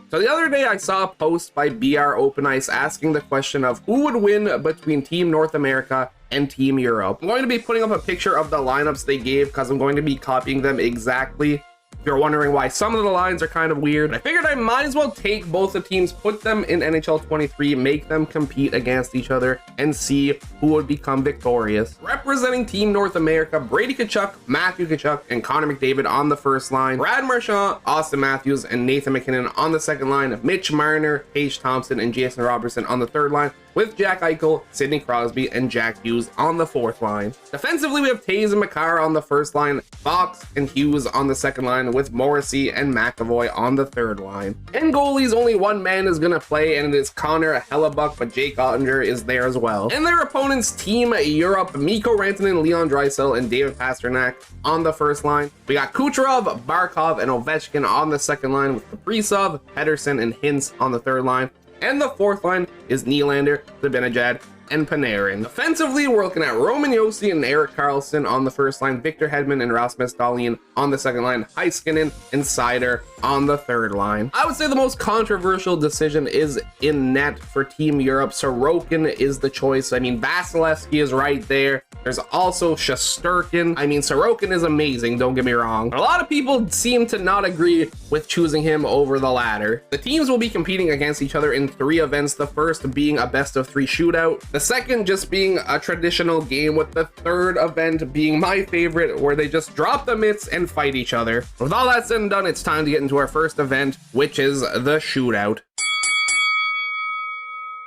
So the other day I saw a post by BR Open Ice asking the question of who would win between Team North America and Team Europe. I'm going to be putting up a picture of the lineups they gave because I'm going to be copying them exactly. If you're wondering why some of the lines are kind of weird, I figured I might as well take both the teams, put them in NHL 23, make them compete against each other, and see who would become victorious. Representing Team North America, Brady Tkachuk, Matthew Tkachuk, and Connor McDavid on the first line, Brad Marchand, Austin Matthews, and Nathan MacKinnon on the second line, Mitch Marner, Tage Thompson, and Jason Robertson on the third line, with Jack Eichel, Sidney Crosby, and Jack Hughes on the fourth line. Defensively, we have Taves and Makar on the first line, Fox and Hughes on the second line, with Morrissey and McAvoy on the third line. And goalies, only one man is gonna play, and it is Connor Hellebuck, but Jake Ottinger is there as well. And their opponents, Team Europe, Mikko Rantanen, Leon Draisaitl, and David Pastrnak on the first line. We got Kucherov, Barkov, and Ovechkin on the second line, with Kaprizov, Pedersen, and Hintz on the third line. And the fourth line is Nylander, Zibanejad, and Panarin. Offensively, we're looking at Roman Josi and Erik Karlsson on the first line, Victor Hedman and Rasmus Dahlin on the second line, Heiskanen and Seider on the third line. I would say the most controversial decision is in net for Team Europe. Sorokin is the choice. I mean, Vasilevsky is right there. There's also Shesterkin. I mean, Sorokin is amazing, don't get me wrong. A lot of people seem to not agree with choosing him over the latter. The teams will be competing against each other in 3 events, the first being a best-of-3 shootout, the second just being a traditional game, with the third event being my favorite, where they just drop the mitts and fight each other. With all that said and done, it's time to get into our first event, which is the shootout.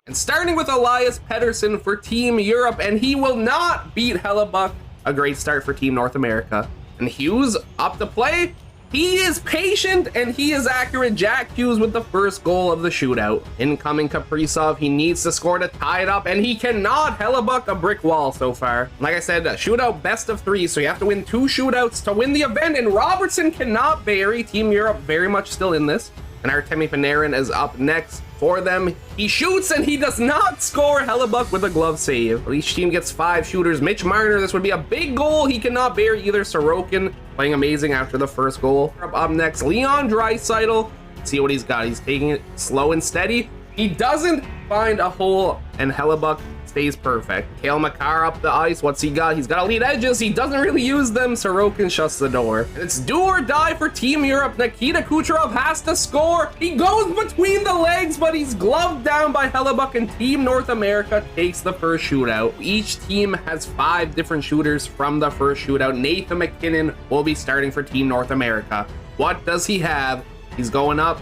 And starting with Elias Pettersson for Team Europe, and he will not beat Hellebuck. A great start for Team North America. And Hughes up to play. He is patient and he is accurate. Jack Hughes with the first goal of the shootout. Incoming Kaprizov, he needs to score to tie it up, and he cannot. Hellebuck a brick wall so far. Like I said, shootout best of 3, so you have to win 2 shootouts to win the event, and Robertson cannot bury. Team Europe very much still in this. And Artemi Panarin is up next for them. He shoots and he does not score. Hellebuck with a glove save. Each team gets 5 shooters. Mitch Marner, this would be a big goal. He cannot bury either. Sorokin playing amazing after the first goal. Up next, Leon Draisaitl. See what he's got. He's taking it slow and steady. He doesn't find a hole, and Hellebuck stays perfect. Cale Makar up the ice. What's he got? He's got elite edges. He doesn't really use them. Sorokin shuts the door. And it's do or die for Team Europe. Nikita Kucherov has to score. He goes between the legs, but he's gloved down by Hellebuck, and Team North America takes the first shootout. Each team has 5 different shooters from the first shootout. Nathan MacKinnon will be starting for Team North America. What does he have? He's going up.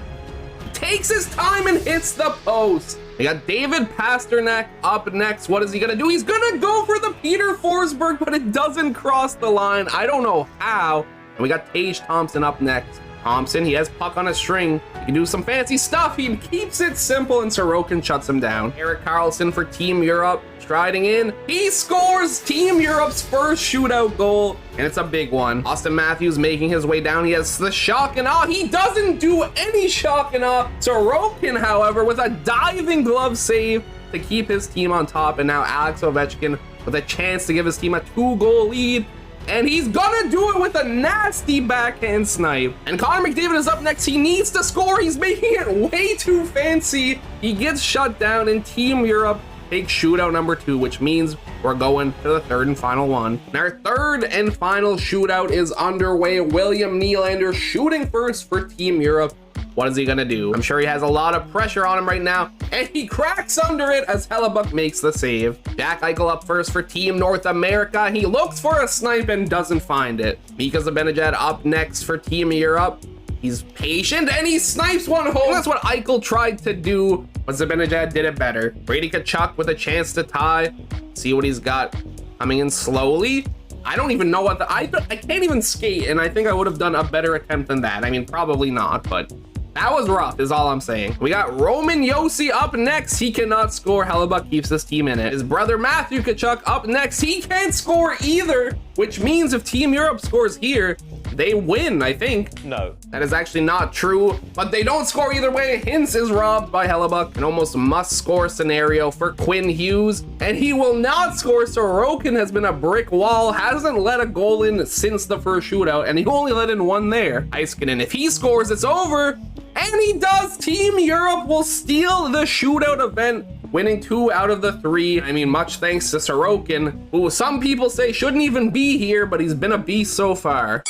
Takes his time and hits the post. We got David Pastrnak up next. What is he gonna do? He's gonna go for the Peter Forsberg, but it doesn't cross the line. I don't know how. And we got Tage Thompson up next. Thompson, he has puck on a string. He can do some fancy stuff. He keeps it simple, and Sorokin shuts him down. Erik Karlsson for Team Europe, striding in. He scores Team Europe's first shootout goal, and it's a big one. Austin Matthews making his way down. He has the shock and awe. He doesn't do any shock and awe. Sorokin, however, with a diving glove save to keep his team on top, and now Alex Ovechkin with a chance to give his team a 2-goal lead. And he's gonna do it with a nasty backhand snipe. And Connor McDavid is up next. He needs to score. He's making it way too fancy. He gets shut down, and Team Europe takes shootout number 2, which means we're going to the third and final one. And our third and final shootout is underway. William Nylander shooting first for Team Europe. What is he gonna do? I'm sure he has a lot of pressure on him right now, and he cracks under it as Hellebuck makes the save. Jack Eichel up first for Team North America. He looks for a snipe and doesn't find it. Mika Zibanejad up next for Team Europe. He's patient and he snipes one home. That's what Eichel tried to do, but Zibanejad did it better. Brady Tkachuk with a chance to tie. See what he's got coming in slowly. I don't even know what I can't even skate, and I think I would have done a better attempt than that. I mean, probably not, but that was rough is all I'm saying. We got Roman Josi up next. He cannot score. Hellebuck keeps this team in it. His brother Matthew Tkachuk up next. He can't score either, which means if Team Europe scores here, they win, I think. No. That is actually not true, but they don't score either way. Hintz is robbed by Hellebuck. An almost must-score scenario for Quinn Hughes, and he will not score. Sorokin has been a brick wall, hasn't let a goal in since the first shootout, and he only let in one there. Heiskanen, if he scores, it's over. And he does. Team Europe will steal the shootout event, winning 2 out of the 3. I mean, much thanks to Sorokin, who some people say shouldn't even be here, but he's been a beast so far.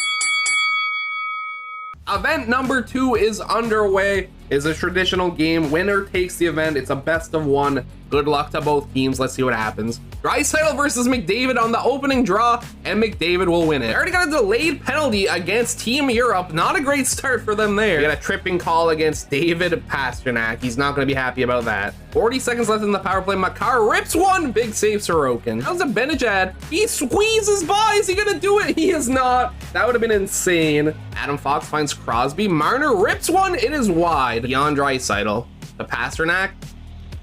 Event number 2 is underway. It's a traditional game. Winner takes the event. It's a best of 1. Good luck to both teams. Let's see what happens. Draisaitl versus McDavid on the opening draw, and McDavid will win it. They already got a delayed penalty against Team Europe. Not a great start for them there. They got a tripping call against David Pastrnak. He's not going to be happy about that. 40 seconds left in the power play. Makar rips one. Big save, Sorokin. How's a Benajad? He squeezes by. Is he going to do it? He is not. That would have been insane. Adam Fox finds Crosby. Marner rips one. It is wide. Beyond Draisaitl. The Pastrnak.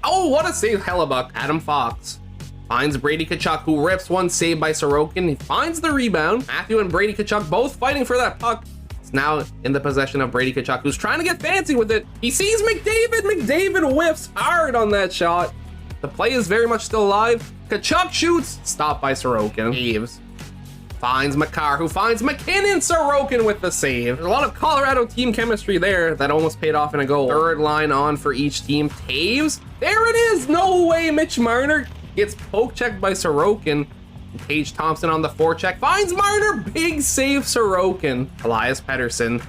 Oh, what a save, Hellebuck. Adam Fox finds Brady Tkachuk, who rips one, saved by Sorokin. He finds the rebound. Matthew and Brady Tkachuk both fighting for that puck. It's now in the possession of Brady Tkachuk, who's trying to get fancy with it. He sees McDavid. McDavid whiffs hard on that shot. The play is very much still alive. Tkachuk shoots. Stopped by Sorokin. Saves. Finds Makar, who finds McKinnon. Sorokin with the save. There's a lot of Colorado team chemistry there that almost paid off in a goal. Third line on for each team. Taves. There it is. No way. Mitch Marner gets poke checked by Sorokin. Tage Thompson on the forecheck. Finds Marner. Big save, Sorokin. Elias Pettersson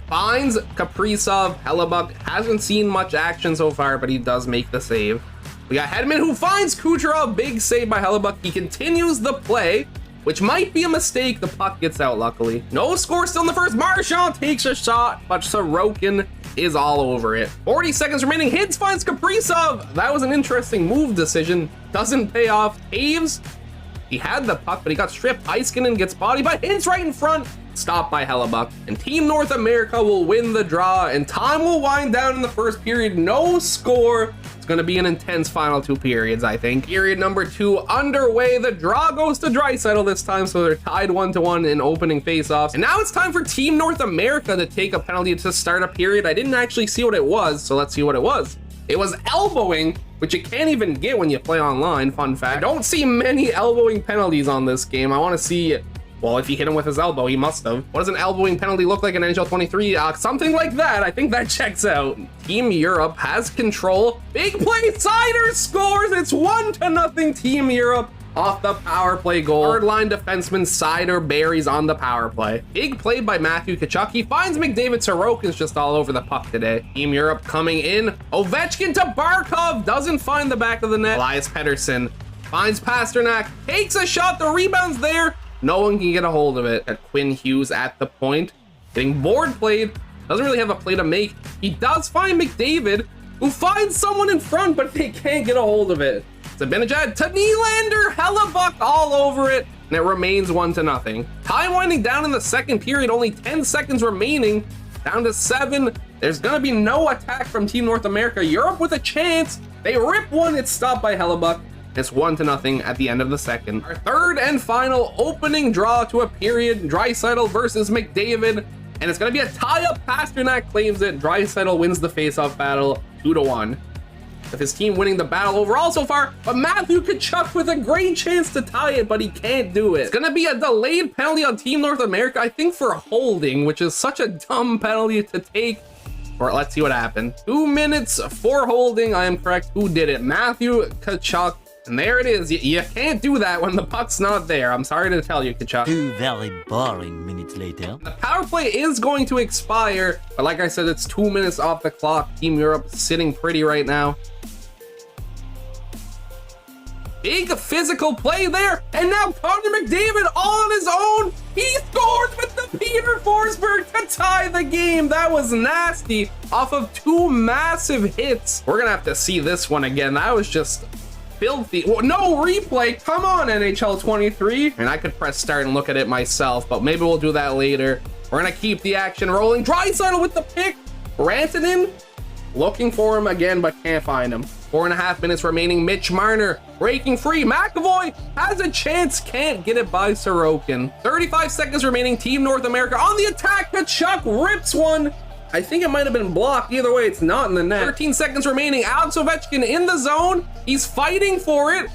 finds Kaprizov. Hellebuck hasn't seen much action so far, but he does make the save. We got Hedman, who finds Kucherov. Big save by Hellebuck. He continues the play, which might be a mistake. The puck gets out, luckily. No score still in the first. Marchand takes a shot, but Sorokin is all over it. 40 seconds remaining. Hintz finds Kaprizov. That was an interesting move decision. Doesn't pay off. Taves, he had the puck, but he got stripped. Heiskanen gets bodied by Hintz right in front. Stopped by Hellebuck. And Team North America will win the draw, and time will wind down in the first period. No score. It's going to be an intense final 2 periods, I think. Period number 2 underway. The draw goes to Draisaitl this time, so they're tied 1-1 in opening faceoffs. And now it's time for Team North America to take a penalty to start a period. I didn't actually see what it was, so let's see what it was. It was elbowing, which you can't even get when you play online. Fun fact. I don't see many elbowing penalties on this game. I want to see, well, if he hit him with his elbow, he must have. What does an elbowing penalty look like in NHL 23? Something like that. I think that checks out. Team Europe has control. Big play. Seider scores. It's 1-0 Team Europe off the power play goal. Third line defenseman Seider buries on the power play. Big play by Matthew Tkachuk. He finds McDavid. Sorokin's just all over the puck today. Team Europe coming in. Ovechkin to Barkov. Doesn't find the back of the net. Elias Pettersson finds Pastrnak. Takes a shot. The rebound's there. No one can get a hold of it. Got Quinn Hughes at the point, getting board played. Doesn't really have a play to make. He does find McDavid, who finds someone in front, but they can't get a hold of it. It's a Benajad to Nylander. Hellebuck all over it, and it remains 1-0. Time winding down in the second period. Only 10 seconds remaining. Down to 7. There's going to be no attack from Team North America. Europe with a chance. They rip one. It's stopped by Hellebuck. It's 1-0 at the end of the second. Our third and final opening draw to a period. Draisaitl versus McDavid. And it's going to be a tie-up. Pastrnak claims it. Draisaitl wins the face-off battle 2-1. With his team winning the battle overall so far. But Matthew Tkachuk with a great chance to tie it, but he can't do it. It's going to be a delayed penalty on Team North America, I think for holding, which is such a dumb penalty to take. Or let's see what happened. 2 minutes for holding. I am correct. Who did it? Matthew Tkachuk. And there it is. You can't do that when the puck's not there. I'm sorry to tell you, Tkachuk. 2 very boring minutes later. The power play is going to expire, but like I said, it's 2 minutes off the clock. Team Europe sitting pretty right now. Big physical play there, and now Connor McDavid all on his own. He scores with the Peter Forsberg to tie the game. That was nasty off of 2 massive hits. We're gonna have to see this one again. That was just filthy. Well, no replay. Come on, NHL 23. And I could press start and look at it myself, but maybe we'll do that later. We're gonna keep the action rolling. Draisaitl with the pick. Rantanen looking for him again, but can't find him. 4.5 minutes remaining. Mitch Marner breaking free. McAvoy has a chance, can't get it by Sorokin. 35 seconds remaining. Team North America on the attack. Tkachuk rips one. I think it might have been blocked. Either way, it's not in the net. 13 seconds remaining. Alex Ovechkin in the zone. He's fighting for it.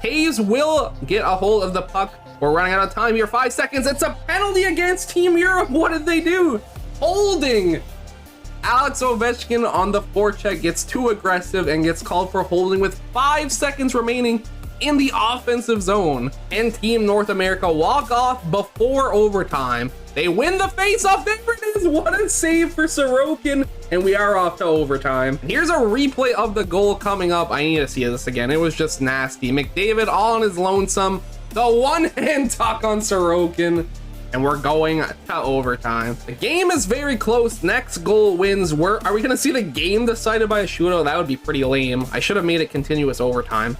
Taves will get a hold of the puck. We're running out of time here. 5 seconds. It's a penalty against Team Europe. What did they do? Holding. Alex Ovechkin on the forecheck gets too aggressive and gets called for holding with 5 seconds remaining in the offensive zone. And Team North America walk off before overtime. They win the faceoff. There it is. What a save for Sorokin. And we are off to overtime. Here's a replay of the goal coming up. I need to see this again. It was just nasty. McDavid all on his lonesome. The one-hand tuck on Sorokin. And we're going to overtime. The game is very close. Next goal wins. Are we going to see the game decided by a shootout? That would be pretty lame. I should have made it continuous overtime.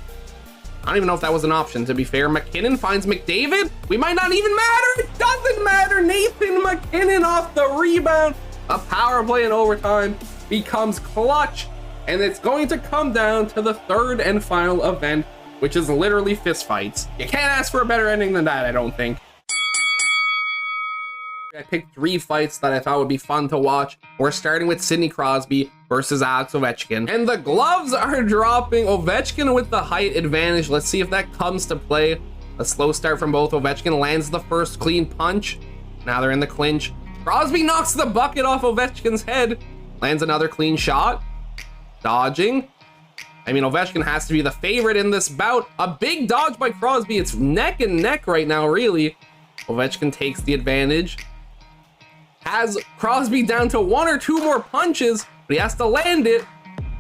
I don't even know if that was an option, to be fair. McKinnon finds McDavid. We might not even matter. It doesn't matter. Nathan McKinnon off the rebound. A power play in overtime becomes clutch. And it's going to come down to the third and final event, which is literally fistfights. You can't ask for a better ending than that, I don't think. I picked 3 fights that I thought would be fun to watch. We're starting with Sidney Crosby versus Alex Ovechkin. And the gloves are dropping. Ovechkin with the height advantage. Let's see if that comes to play. A slow start from both. Ovechkin lands the first clean punch. Now they're in the clinch. Crosby knocks the bucket off Ovechkin's head. Lands another clean shot. Dodging. I mean, Ovechkin has to be the favorite in this bout. A big dodge by Crosby. It's neck and neck right now, really. Ovechkin takes the advantage. Has Crosby down to 1 or 2 more punches, but he has to land it.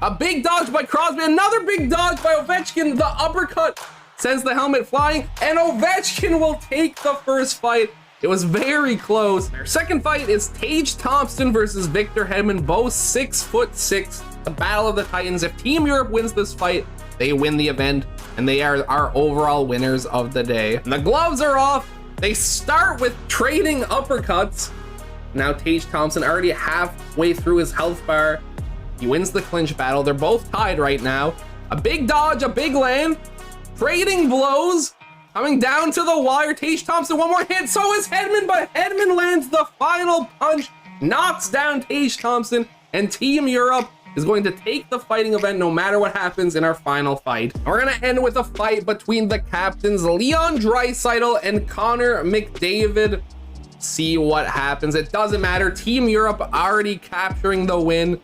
A big dodge by Crosby, another big dodge by Ovechkin. The uppercut sends the helmet flying, and Ovechkin will take the first fight. It was very close. Our second fight is Tage Thompson versus Victor Hedman, both 6'6". The battle of the Titans. If Team Europe wins this fight, they win the event, and they are our overall winners of the day. And the gloves are off. They start with trading uppercuts. Now Tage Thompson already halfway through his health bar. He wins the clinch battle. They're both tied right now. A big dodge, a big land. Trading blows. Coming down to the wire. Tage Thompson, one more hit. So is Hedman, but Hedman lands the final punch. Knocks down Tage Thompson. And Team Europe is going to take the fighting event no matter what happens in our final fight. We're going to end with a fight between the captains, Leon Draisaitl and Connor McDavid. See what happens. It doesn't matter. Team Europe already capturing the win.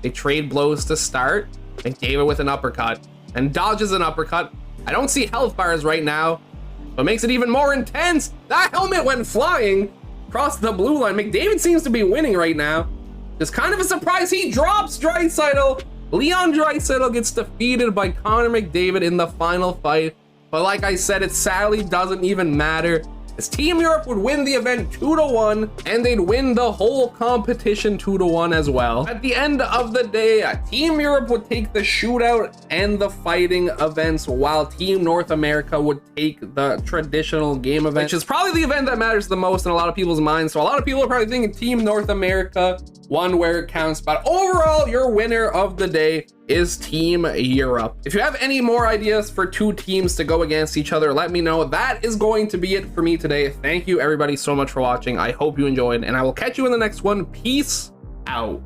They trade blows to start. McDavid with an uppercut and dodges an uppercut. I don't see health bars right now, but makes it even more intense. That helmet went flying across the blue line. McDavid seems to be winning right now. It's kind of a surprise. He drops Draisaitl. Leon Draisaitl gets defeated by Connor McDavid in the final fight. But like I said, it sadly doesn't even matter, as Team Europe would win the event 2-1, and they'd win the whole competition 2-1 as well. At the end of the day, Team Europe would take the shootout and the fighting events, while Team North America would take the traditional game event, which is probably the event that matters the most in a lot of people's minds. So a lot of people are probably thinking Team North America won where it counts, but overall, your winner of the day is Team Europe. If you have any more ideas for 2 teams to go against each other, let me know. That is going to be it for me today. Thank you everybody so much for watching. I hope you enjoyed, and I will catch you in the next one. Peace out.